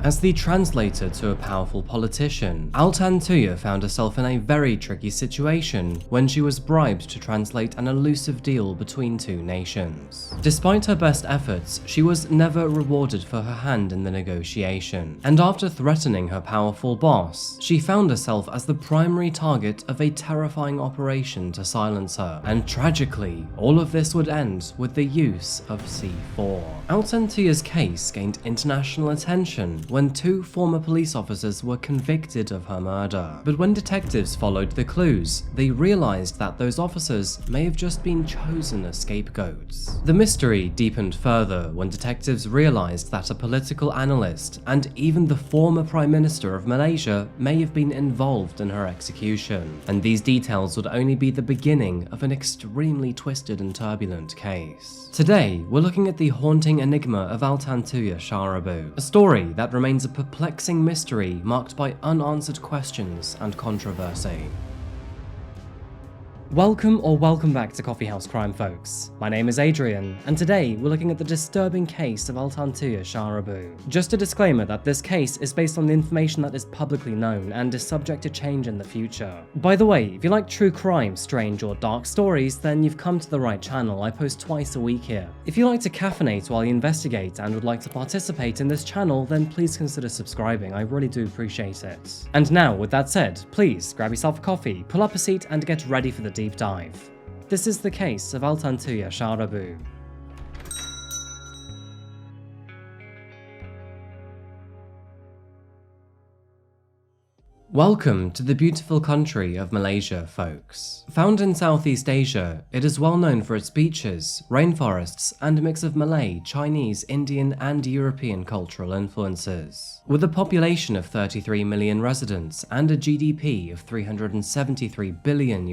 As the translator to a powerful politician, Altantuya found herself in a very tricky situation when she was bribed to translate an elusive deal between two nations. Despite her best efforts, she was never rewarded for her hand in the negotiation, and after threatening her powerful boss, she found herself as the primary target of a terrifying operation to silence her, and tragically, all of this would end with the use of C4. Altantuya's case gained international attention when two former police officers were convicted of her murder. But when detectives followed the clues, they realized that those officers may have just been chosen as scapegoats. The mystery deepened further when detectives realized that a political analyst and even the former Prime Minister of Malaysia may have been involved in her execution, and these details would only be the beginning of an extremely twisted and turbulent case. Today, we're looking at the haunting enigma of Altantuya Shaariibuu, a story that remains a perplexing mystery marked by unanswered questions and controversy. Welcome back to Coffeehouse Crime, folks. My name is Adrian, and today we're looking at the disturbing case of Altantuya Shaariibuu. Just a disclaimer that this case is based on the information that is publicly known and is subject to change in the future. By the way, if you like true crime, strange or dark stories, then you've come to the right channel. I post twice a week here. If you like to caffeinate while you investigate and would like to participate in this channel, then please consider subscribing. I really do appreciate it. And now, with that said, please grab yourself a coffee, pull up a seat, and get ready for the deep dive. This is the case of Altantuya Shaariibuu. Welcome to the beautiful country of Malaysia, folks. Found in Southeast Asia, it is well known for its beaches, rainforests, and a mix of Malay, Chinese, Indian, and European cultural influences. With a population of 33 million residents and a GDP of $373 billion,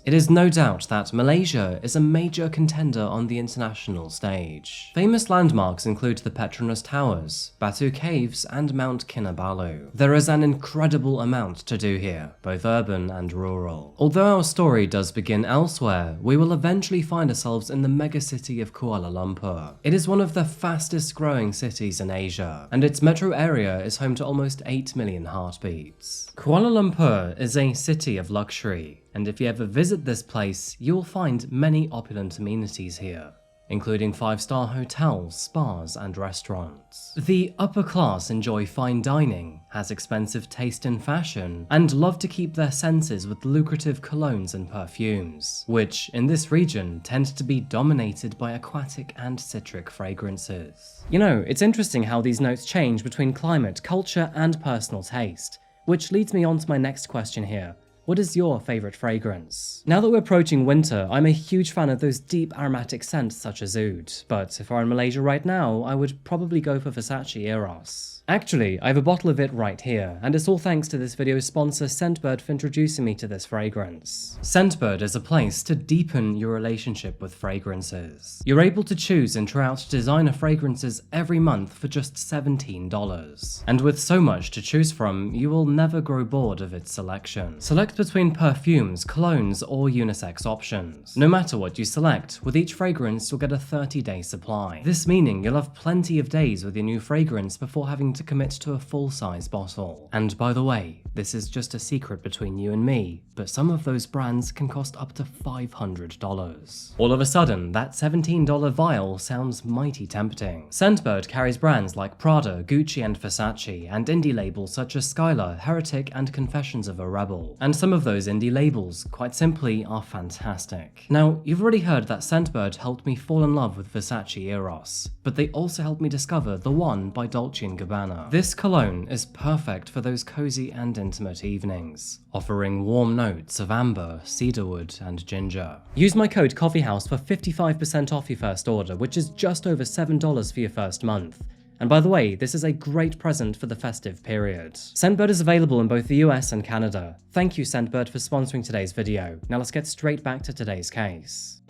it is no doubt that Malaysia is a major contender on the international stage. Famous landmarks include the Petronas Towers, Batu Caves, and Mount Kinabalu. There is an incredible amount to do here, both urban and rural. Although our story does begin elsewhere, we will eventually find ourselves in the megacity of Kuala Lumpur. It is one of the fastest growing cities in Asia, and its metro area is home to almost 8 million heartbeats. Kuala Lumpur is a city of luxury, and if you ever visit this place, you will find many opulent amenities here, including 5-star hotels, spas, and restaurants. The upper class enjoy fine dining, has expensive taste in fashion, and love to keep their senses with lucrative colognes and perfumes, which, in this region, tend to be dominated by aquatic and citric fragrances. You know, it's interesting how these notes change between climate, culture, and personal taste, which leads me on to my next question here. What is your favorite fragrance? Now that we're approaching winter, I'm a huge fan of those deep aromatic scents such as oud, but if I were in Malaysia right now, I would probably go for Versace Eros. Actually, I have a bottle of it right here, and it's all thanks to this video's sponsor Scentbird for introducing me to this fragrance. Scentbird is a place to deepen your relationship with fragrances. You're able to choose and try out designer fragrances every month for just $17. And with so much to choose from, you will never grow bored of its selection. Select between perfumes, colognes, or unisex options. No matter what you select, with each fragrance you'll get a 30-day supply. This meaning you'll have plenty of days with your new fragrance before having to commit to a full-size bottle. And by the way, this is just a secret between you and me, but some of those brands can cost up to $500. All of a sudden, that $17 vial sounds mighty tempting. Scentbird carries brands like Prada, Gucci, and Versace, and indie labels such as Skylar, Heretic, and Confessions of a Rebel. And some of those indie labels, quite simply, are fantastic. Now, you've already heard that Scentbird helped me fall in love with Versace Eros, but they also helped me discover The One by Dolce & Gabbana. This cologne is perfect for those cozy and intimate evenings, offering warm notes of amber, cedarwood, and ginger. Use my code Coffeehouse for 55% off your first order, which is just over $7 for your first month. And by the way, this is a great present for the festive period. Scentbird is available in both the US and Canada. Thank you, Scentbird, for sponsoring today's video. Now let's get straight back to today's case.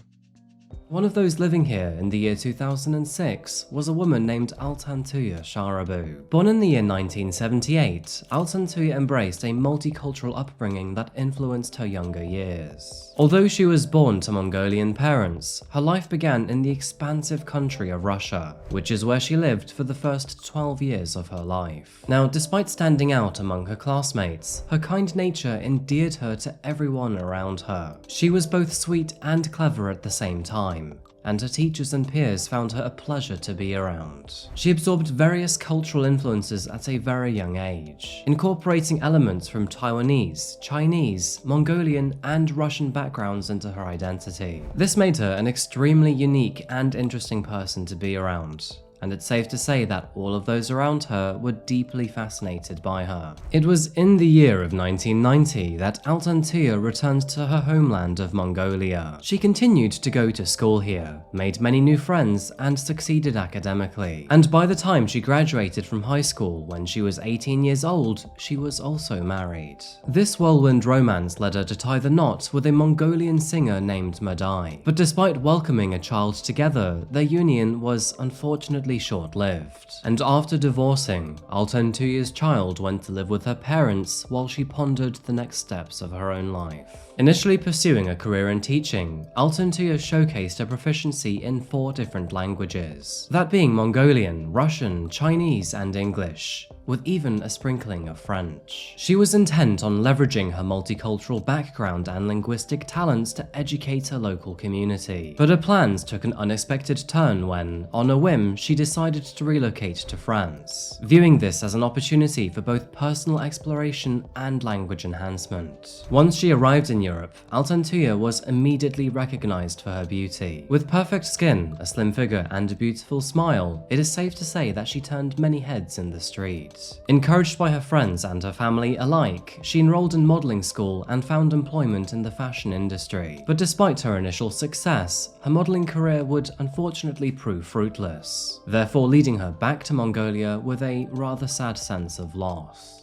One of those living here in the year 2006 was a woman named Altantuya Shaariibuu. Born in the year 1978, Altantuya embraced a multicultural upbringing that influenced her younger years. Although she was born to Mongolian parents, her life began in the expansive country of Russia, which is where she lived for the first 12 years of her life. Now, despite standing out among her classmates, her kind nature endeared her to everyone around her. She was both sweet and clever at the same time, and her teachers and peers found her a pleasure to be around. She absorbed various cultural influences at a very young age, incorporating elements from Taiwanese, Chinese, Mongolian, and Russian backgrounds into her identity. This made her an extremely unique and interesting person to be around, and it's safe to say that all of those around her were deeply fascinated by her. It was in the year of 1990 that Altantuya returned to her homeland of Mongolia. She continued to go to school here, made many new friends, and succeeded academically. And by the time she graduated from high school, when she was 18 years old, she was also married. This whirlwind romance led her to tie the knot with a Mongolian singer named Madai. But despite welcoming a child together, their union was unfortunately short-lived, and after divorcing, Altantuya's child went to live with her parents while she pondered the next steps of her own life. Initially pursuing a career in teaching, Altantuya showcased her proficiency in 4 different languages, that being Mongolian, Russian, Chinese, and English, with even a sprinkling of French. She was intent on leveraging her multicultural background and linguistic talents to educate her local community. But her plans took an unexpected turn when, on a whim, she decided to relocate to France, viewing this as an opportunity for both personal exploration and language enhancement. Once she arrived in Europe, Altantuya was immediately recognized for her beauty. With perfect skin, a slim figure, and a beautiful smile, it is safe to say that she turned many heads in the street. Encouraged by her friends and her family alike, she enrolled in modeling school and found employment in the fashion industry. But despite her initial success, her modeling career would unfortunately prove fruitless, therefore leading her back to Mongolia with a rather sad sense of loss.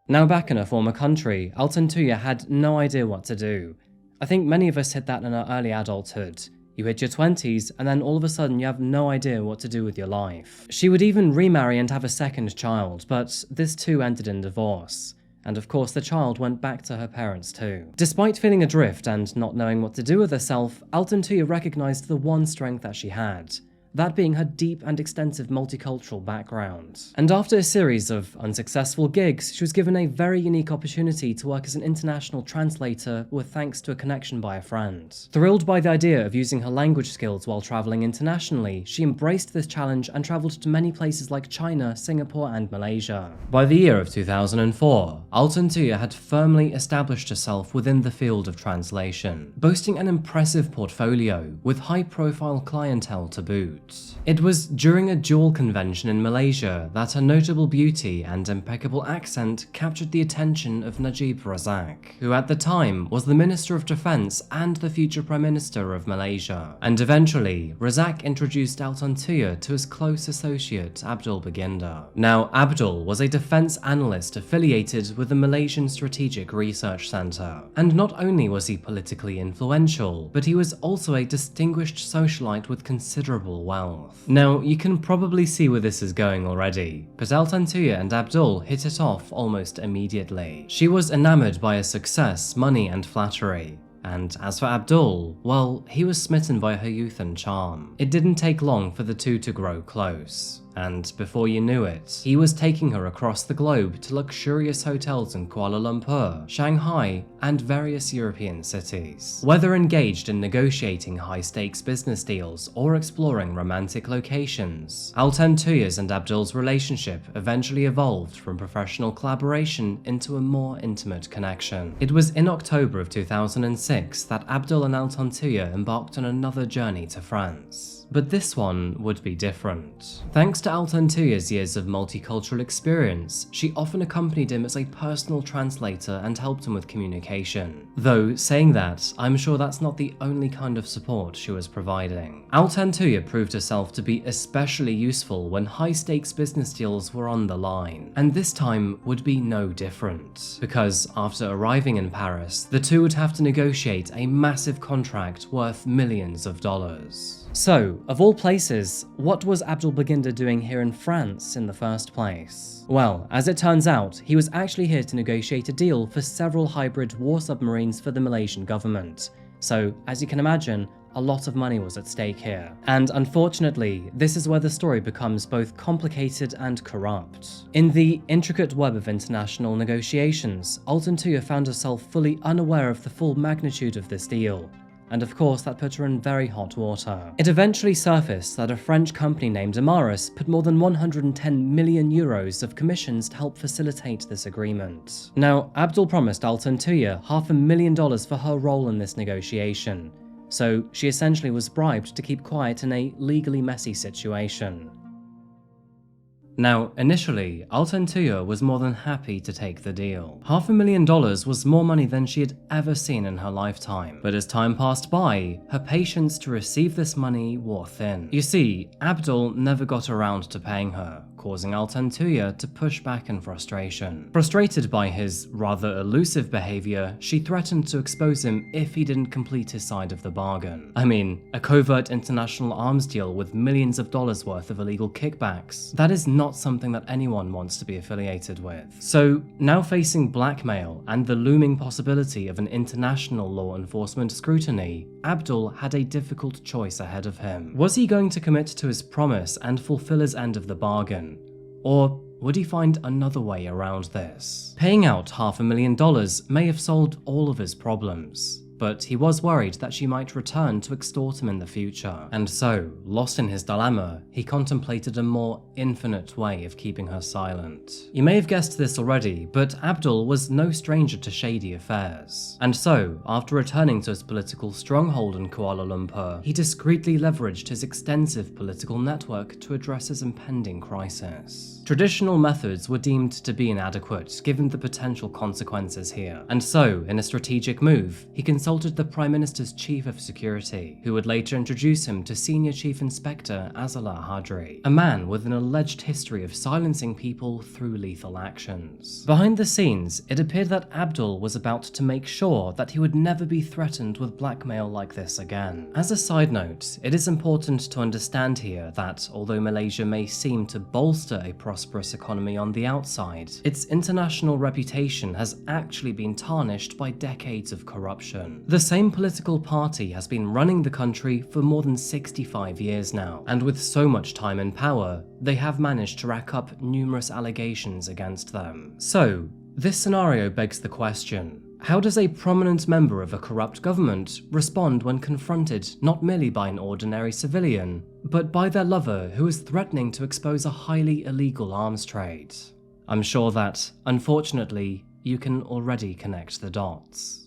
Now back in her former country, Altantuya had no idea what to do. I think many of us hit that in our early adulthood. You hit your 20s, and then all of a sudden you have no idea what to do with your life. She would even remarry and have a second child, but this too ended in divorce. And of course the child went back to her parents too. Despite feeling adrift and not knowing what to do with herself, Altantuya recognized the one strength that she had, that being her deep and extensive multicultural background. And after a series of unsuccessful gigs, she was given a very unique opportunity to work as an international translator with thanks to a connection by a friend. Thrilled by the idea of using her language skills while traveling internationally, she embraced this challenge and traveled to many places like China, Singapore, and Malaysia. By the year of 2004, Altantuya had firmly established herself within the field of translation, boasting an impressive portfolio with high-profile clientele to boot. It was during a dual convention in Malaysia that her notable beauty and impeccable accent captured the attention of Najib Razak, who at the time was the Minister of Defense and the future Prime Minister of Malaysia. And eventually, Razak introduced Altantuya to his close associate Abdul Baginda. Now, Abdul was a defense analyst affiliated with the Malaysian Strategic Research Center. And not only was he politically influential, but he was also a distinguished socialite with considerable wealth. Now, you can probably see where this is going already, but Altantuya and Abdul hit it off almost immediately. She was enamored by his success, money, and flattery. And as for Abdul, well, he was smitten by her youth and charm. It didn't take long for the two to grow close. And before you knew it, he was taking her across the globe to luxurious hotels in Kuala Lumpur, Shanghai, and various European cities. Whether engaged in negotiating high-stakes business deals or exploring romantic locations, Altantuya's and Abdul's relationship eventually evolved from professional collaboration into a more intimate connection. It was in October of 2006 that Abdul and Altantuya embarked on another journey to France. But this one would be different. Thanks to Altantuya's years of multicultural experience, she often accompanied him as a personal translator and helped him with communication. Though, saying that, I'm sure that's not the only kind of support she was providing. Altantuya proved herself to be especially useful when high-stakes business deals were on the line, and this time would be no different, because after arriving in Paris, the two would have to negotiate a massive contract worth millions of dollars. So, of all places, what was Abdul Baginda doing here in France in the first place? Well, as it turns out, he was actually here to negotiate a deal for several hybrid war submarines for the Malaysian government. So, as you can imagine, a lot of money was at stake here. And unfortunately, this is where the story becomes both complicated and corrupt. In the intricate web of international negotiations, Altantuya found herself fully unaware of the full magnitude of this deal. And of course, that put her in very hot water. It eventually surfaced that a French company named Amaris put more than 110 million euros of commissions to help facilitate this agreement. Now, Abdul promised Altantuya $500,000 for her role in this negotiation, so she essentially was bribed to keep quiet in a legally messy situation. Now, initially, Altantuya was more than happy to take the deal. $500,000 was more money than she had ever seen in her lifetime, but as time passed by, her patience to receive this money wore thin. You see, Abdul never got around to paying her, causing Altantuya to push back in frustration. Frustrated by his rather elusive behavior, she threatened to expose him if he didn't complete his side of the bargain. I mean, a covert international arms deal with millions of dollars worth of illegal kickbacks. That is not something that anyone wants to be affiliated with. So, now facing blackmail and the looming possibility of an international law enforcement scrutiny, Abdul had a difficult choice ahead of him. Was he going to commit to his promise and fulfill his end of the bargain? Or would he find another way around this? Paying out $500,000 may have solved all of his problems, but he was worried that she might return to extort him in the future. And so, lost in his dilemma, he contemplated a more infinite way of keeping her silent. You may have guessed this already, but Abdul was no stranger to shady affairs. And so, after returning to his political stronghold in Kuala Lumpur, he discreetly leveraged his extensive political network to address his impending crisis. Traditional methods were deemed to be inadequate given the potential consequences here, and so, in a strategic move, he consulted the Prime Minister's Chief of Security, who would later introduce him to Senior Chief Inspector Azala Hadri, a man with an alleged history of silencing people through lethal actions. Behind the scenes, it appeared that Abdul was about to make sure that he would never be threatened with blackmail like this again. As a side note, it is important to understand here that although Malaysia may seem to bolster a prosperous economy on the outside, its international reputation has actually been tarnished by decades of corruption. The same political party has been running the country for more than 65 years now, and with so much time in power, they have managed to rack up numerous allegations against them. So, this scenario begs the question: how does a prominent member of a corrupt government respond when confronted not merely by an ordinary civilian, but by their lover who is threatening to expose a highly illegal arms trade? I'm sure that, unfortunately, you can already connect the dots.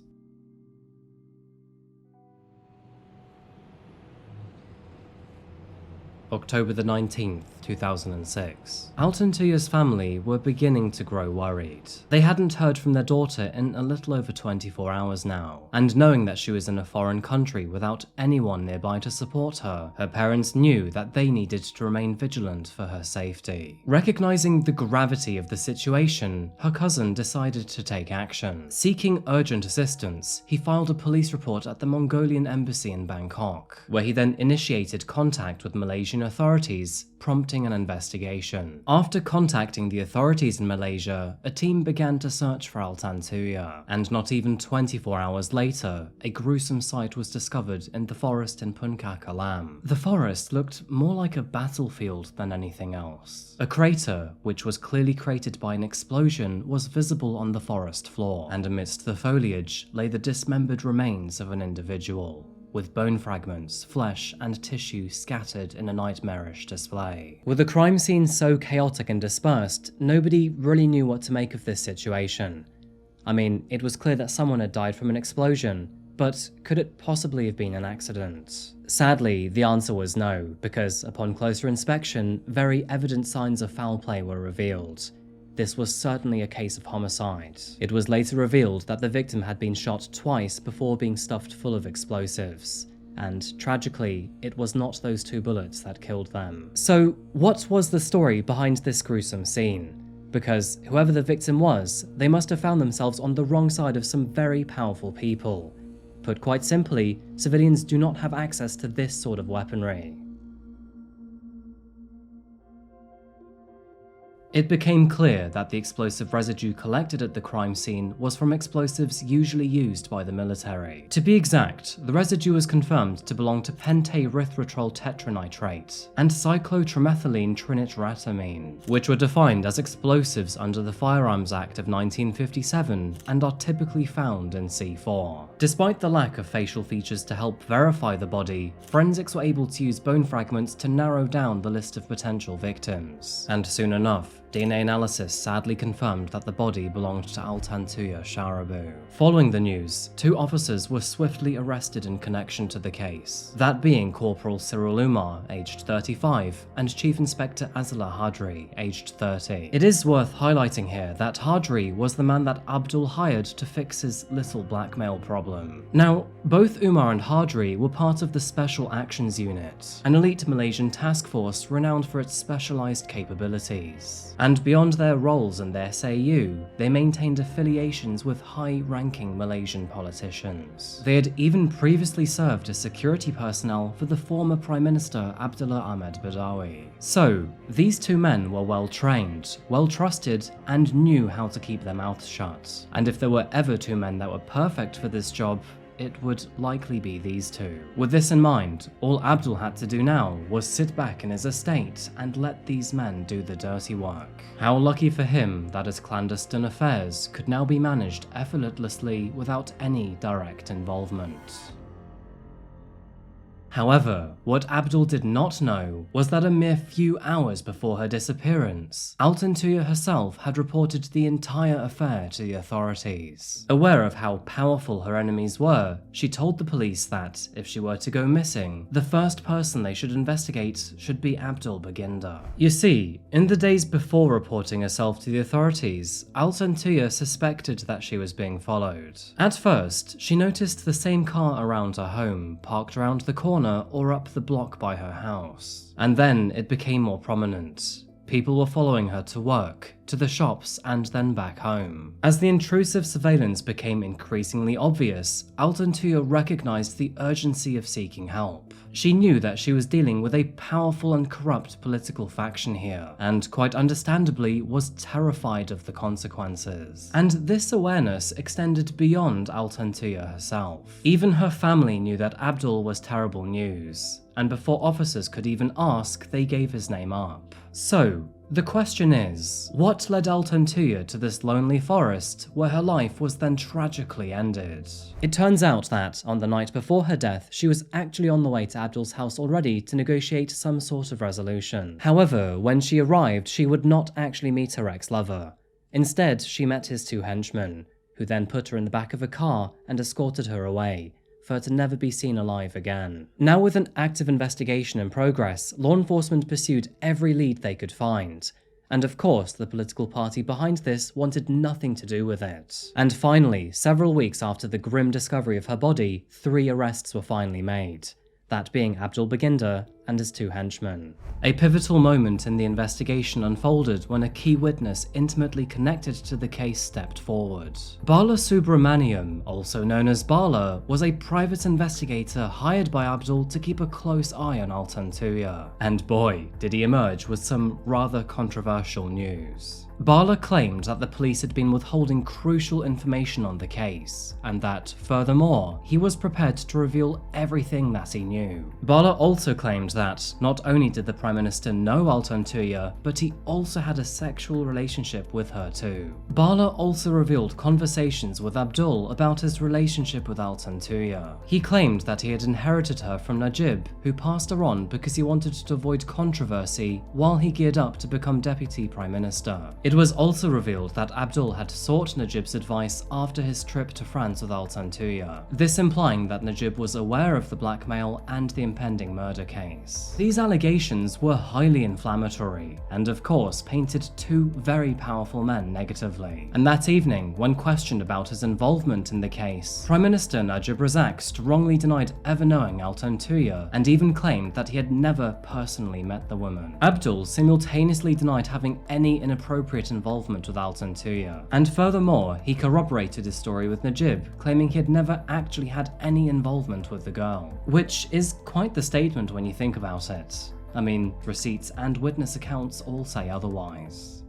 October the 19th, 2006. Altantuya's family were beginning to grow worried. They hadn't heard from their daughter in a little over 24 hours now, and knowing that she was in a foreign country without anyone nearby to support her, her parents knew that they needed to remain vigilant for her safety. Recognizing the gravity of the situation, her cousin decided to take action. Seeking urgent assistance, he filed a police report at the Mongolian embassy in Bangkok, where he then initiated contact with Malaysian authorities, prompting an investigation. After contacting the authorities in Malaysia, a team began to search for Altantuya, and not even 24 hours later, a gruesome sight was discovered in the forest in Puncak Alam. The forest looked more like a battlefield than anything else. A crater, which was clearly created by an explosion, was visible on the forest floor, and amidst the foliage lay the dismembered remains of an individual, with bone fragments, flesh, and tissue scattered in a nightmarish display. With the crime scene so chaotic and dispersed, nobody really knew what to make of this situation. I mean, it was clear that someone had died from an explosion, But could it possibly have been an accident? Sadly, the answer was no, because upon closer inspection, very evident signs of foul play were revealed. This was certainly a case of homicide. It was later revealed that the victim had been shot twice before being stuffed full of explosives. And tragically, it was not those 2 bullets that killed them. So, what was the story behind this gruesome scene? Because whoever the victim was, they must have found themselves on the wrong side of some very powerful people. Put quite simply, civilians do not have access to this sort of weaponry. It became clear that the explosive residue collected at the crime scene was from explosives usually used by the military. To be exact, the residue was confirmed to belong to pentaerythritol tetranitrate and cyclotrimethylene trinitratamine, which were defined as explosives under the Firearms Act of 1957 and are typically found in C4. Despite the lack of facial features to help verify the body, forensics were able to use bone fragments to narrow down the list of potential victims. And soon enough, DNA analysis sadly confirmed that the body belonged to Altantuya Shaariibuu. Following the news, 2 officers were swiftly arrested in connection to the case, that being Corporal Cyril Umar, aged 35, and Chief Inspector Azala Hadri, aged 30. It is worth highlighting here that Hadri was the man that Abdul hired to fix his little blackmail problem. Now, both Umar and Hadri were part of the Special Actions Unit, an elite Malaysian task force renowned for its specialized capabilities. And beyond their roles in the SAU, they maintained affiliations with high-ranking Malaysian politicians. They had even previously served as security personnel for the former Prime Minister Abdullah Ahmed Badawi. So, these 2 men were well-trained, well-trusted, and knew how to keep their mouths shut. And if there were ever 2 men that were perfect for this job, it would likely be these 2. With this in mind, all Abdul had to do now was sit back in his estate and let these men do the dirty work. How lucky for him that his clandestine affairs could now be managed effortlessly without any direct involvement. However, what Abdul did not know was that a mere few hours before her disappearance, Altantuya herself had reported the entire affair to the authorities. Aware of how powerful her enemies were, she told the police that, if she were to go missing, the first person they should investigate should be Abdul Baginda. You see, in the days before reporting herself to the authorities, Altantuya suspected that she was being followed. At first, she noticed the same car around her home, parked around the corner or up the block by her house. And then it became more prominent. People were following her to work, to the shops, and then back home. As the intrusive surveillance became increasingly obvious, Altantuya recognized the urgency of seeking help. She knew that she was dealing with a powerful and corrupt political faction here, and quite understandably was terrified of the consequences. And this awareness extended beyond Altantuya herself. Even her family knew that Abdul was terrible news, and before officers could even ask, they gave his name up. So, the question is, what led Altantuya to this lonely forest where her life was then tragically ended? It turns out that, on the night before her death, she was actually on the way to Abdul's house already to negotiate some sort of resolution. However, when she arrived, she would not actually meet her ex-lover. Instead, she met his 2 henchmen, who then put her in the back of a car and escorted her away, for her to never be seen alive again. Now, with an active investigation in progress, law enforcement pursued every lead they could find. And of course, the political party behind this wanted nothing to do with it. And finally, several weeks after the grim discovery of her body, 3 arrests were finally made. That being Abdul Baginda and his 2 henchmen. A pivotal moment in the investigation unfolded when a key witness intimately connected to the case stepped forward. Bala Subramaniam, also known as Bala, was a private investigator hired by Abdul to keep a close eye on Altantuya. And boy, did he emerge with some rather controversial news. Bala claimed that the police had been withholding crucial information on the case, and that, furthermore, he was prepared to reveal everything that he knew. Bala also claimed that not only did the Prime Minister know Altantuya, but he also had a sexual relationship with her too. Bala also revealed conversations with Abdul about his relationship with Altantuya. He claimed that he had inherited her from Najib, who passed her on because he wanted to avoid controversy while he geared up to become Deputy Prime Minister. It was also revealed that Abdul had sought Najib's advice after his trip to France with Altantuya, this implying that Najib was aware of the blackmail and the impending murder case. These allegations were highly inflammatory, and of course painted two very powerful men negatively. And that evening, when questioned about his involvement in the case, Prime Minister Najib Razak strongly denied ever knowing Altantuya, and even claimed that he had never personally met the woman. Abdul simultaneously denied having any inappropriate involvement with Altantuya, and furthermore, he corroborated his story with Najib, claiming he had never actually had any involvement with the girl. Which is quite the statement when you think about it. I mean, receipts and witness accounts all say otherwise.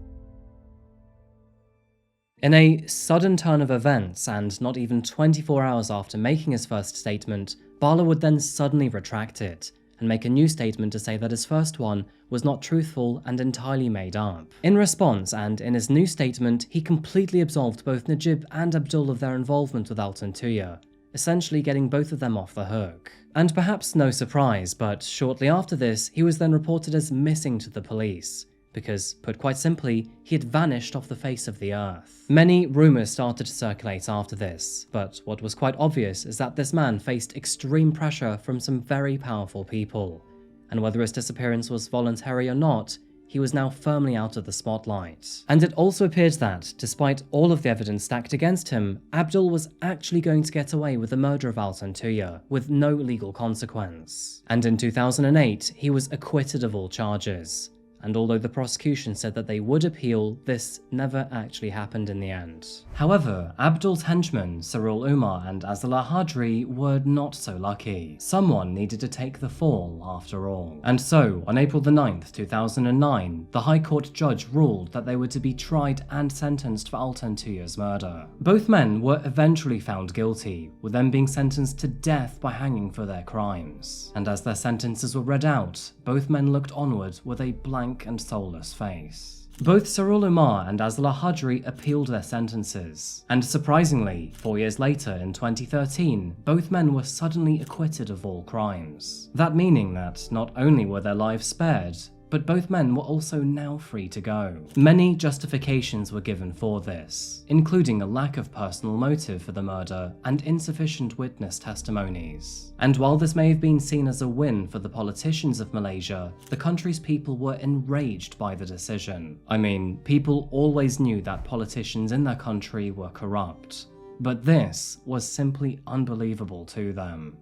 In a sudden turn of events, and not even 24 hours after making his first statement, Bala would then suddenly retract it, and make a new statement to say that his first one was not truthful and entirely made up. In response, and in his new statement, he completely absolved both Najib and Abdul of their involvement with Altantuya, essentially getting both of them off the hook. And perhaps no surprise, but shortly after this, he was then reported as missing to the police, because, put quite simply, he had vanished off the face of the earth. Many rumours started to circulate after this, but what was quite obvious is that this man faced extreme pressure from some very powerful people, and whether his disappearance was voluntary or not, he was now firmly out of the spotlight. And it also appeared that, despite all of the evidence stacked against him, Abdul was actually going to get away with the murder of Altantuya with no legal consequence. And in 2008, he was acquitted of all charges. And although the prosecution said that they would appeal, this never actually happened in the end. However, Abdul's henchmen, Sarul Umar and Azala Hadri, were not so lucky. Someone needed to take the fall after all. And so, on April the 9th, 2009, the High Court judge ruled that they were to be tried and sentenced for Altantuya's murder. Both men were eventually found guilty, with them being sentenced to death by hanging for their crimes. And as their sentences were read out, both men looked onward with a blank and soulless face. Both Sarul Umar and Azala Hadri appealed their sentences, and surprisingly, 4 years later in 2013, both men were suddenly acquitted of all crimes. That meaning that not only were their lives spared, but both men were also now free to go. Many justifications were given for this, including a lack of personal motive for the murder and insufficient witness testimonies. And while this may have been seen as a win for the politicians of Malaysia, the country's people were enraged by the decision. I mean, people always knew that politicians in their country were corrupt, but this was simply unbelievable to them.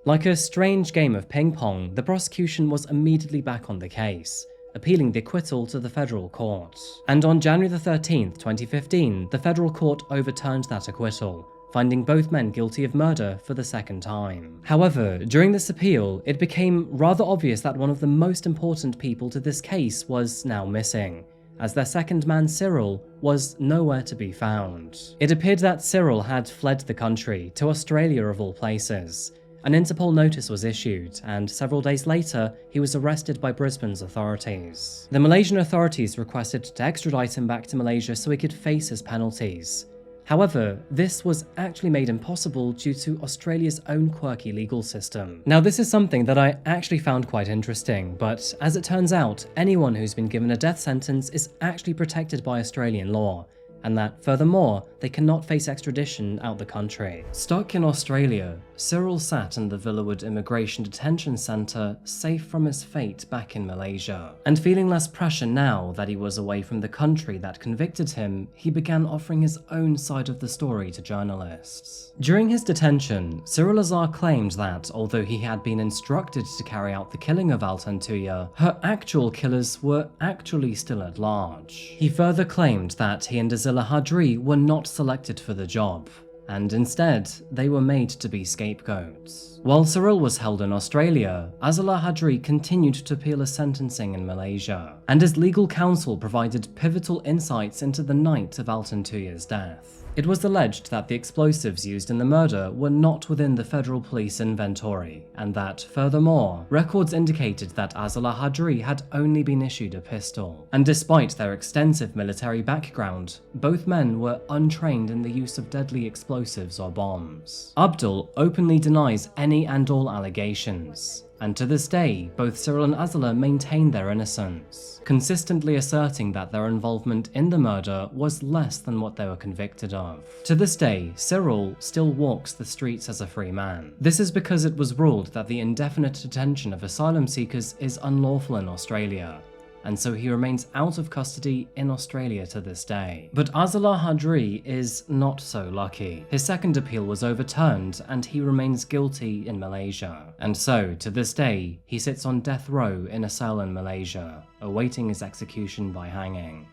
Like a strange game of ping pong, the prosecution was immediately back on the case, appealing the acquittal to the federal court. And on January 13th, 2015, the federal court overturned that acquittal, finding both men guilty of murder for the second time. However, during this appeal, it became rather obvious that one of the most important people to this case was now missing, as their second man, Cyril, was nowhere to be found. It appeared that Cyril had fled the country, to Australia of all places. An Interpol notice was issued, and several days later, he was arrested by Brisbane's authorities. The Malaysian authorities requested to extradite him back to Malaysia so he could face his penalties. However, this was actually made impossible due to Australia's own quirky legal system. Now, this is something that I actually found quite interesting, but as it turns out, anyone who's been given a death sentence is actually protected by Australian law, and that, furthermore, they cannot face extradition out the country. Stuck in Australia, Cyril sat in the Villawood Immigration Detention Centre, safe from his fate back in Malaysia. And feeling less pressure now that he was away from the country that convicted him, he began offering his own side of the story to journalists. During his detention, Cyril Azar claimed that, although he had been instructed to carry out the killing of Altantuya, her actual killers were actually still at large. He further claimed that he and Azila Hadri were not selected for the job, and instead, they were made to be scapegoats. While Cyril was held in Australia, Azala Hadri continued to appeal his sentencing in Malaysia, and his legal counsel provided pivotal insights into the night of Altantuya's death. It was alleged that the explosives used in the murder were not within the federal police inventory, and that, furthermore, records indicated that Azala Hadri had only been issued a pistol. And despite their extensive military background, both men were untrained in the use of deadly explosives or bombs. Abdul openly denies any and all allegations. And to this day, both Cyril and Azala maintain their innocence, consistently asserting that their involvement in the murder was less than what they were convicted of. To this day, Cyril still walks the streets as a free man. This is because it was ruled that the indefinite detention of asylum seekers is unlawful in Australia, and so he remains out of custody in Australia to this day. But Azala Hadri is not so lucky. His second appeal was overturned and he remains guilty in Malaysia. And so, to this day, he sits on death row in a cell in Malaysia, awaiting his execution by hanging.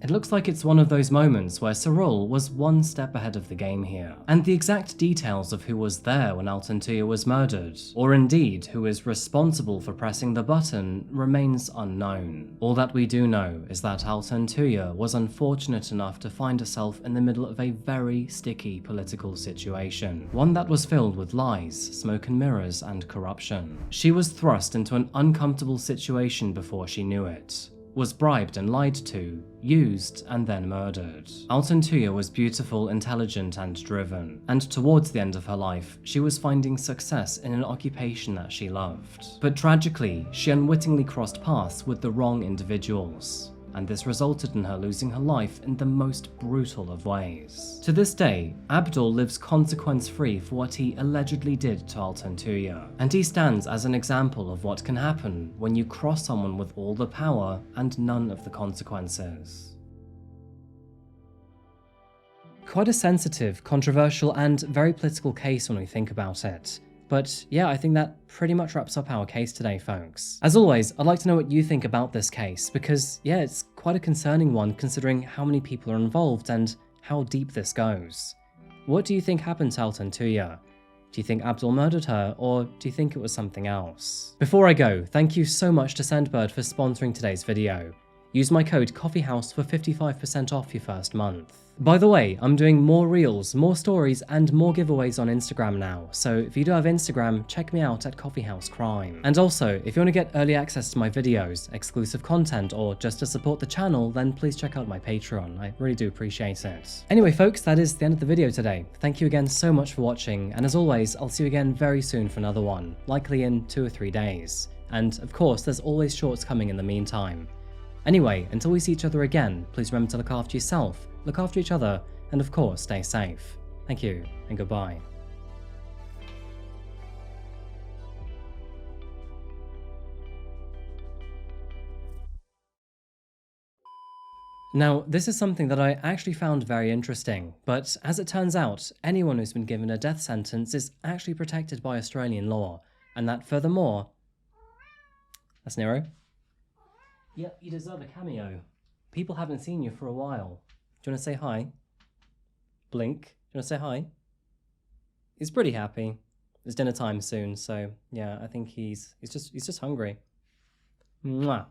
It looks like it's one of those moments where Cyril was one step ahead of the game here, and the exact details of who was there when Altantuya was murdered, or indeed who is responsible for pressing the button, remains unknown. All that we do know is that Altantuya was unfortunate enough to find herself in the middle of a very sticky political situation, one that was filled with lies, smoke and mirrors, and corruption. She was thrust into an uncomfortable situation before she knew it, was bribed and lied to, used, and then murdered. Altantuya was beautiful, intelligent, and driven, and towards the end of her life, she was finding success in an occupation that she loved. But tragically, she unwittingly crossed paths with the wrong individuals, and this resulted in her losing her life in the most brutal of ways. To this day, Abdul lives consequence-free for what he allegedly did to Altantuya, and he stands as an example of what can happen when you cross someone with all the power and none of the consequences. Quite a sensitive, controversial, and very political case when we think about it. But yeah, I think that pretty much wraps up our case today, folks. As always, I'd like to know what you think about this case, because yeah, it's quite a concerning one considering how many people are involved and how deep this goes. What do you think happened to Altantuya? Do you think Abdul murdered her, or do you think it was something else? Before I go, thank you so much to Scentbird for sponsoring today's video. Use my code Coffeehouse for 55% off your first month. By the way, I'm doing more reels, more stories, and more giveaways on Instagram now, so if you do have Instagram, check me out at Coffeehouse Crime. And also, if you want to get early access to my videos, exclusive content, or just to support the channel, then please check out my Patreon. I really do appreciate it. Anyway, folks, that is the end of the video today. Thank you again so much for watching, and as always, I'll see you again very soon for another one, likely in 2 or 3 days. And of course, there's always shorts coming in the meantime. Anyway, until we see each other again, please remember to look after yourself, look after each other, and of course, stay safe. Thank you, and goodbye. Now, this is something that I actually found very interesting, but as it turns out, anyone who's been given a death sentence is actually protected by Australian law, and that furthermore... That's Nero. Yep, you deserve a cameo. People haven't seen you for a while. Do you want to say hi? Blink. Do you want to say hi? He's pretty happy. It's dinner time soon, so yeah, I think he's just hungry. Mwah.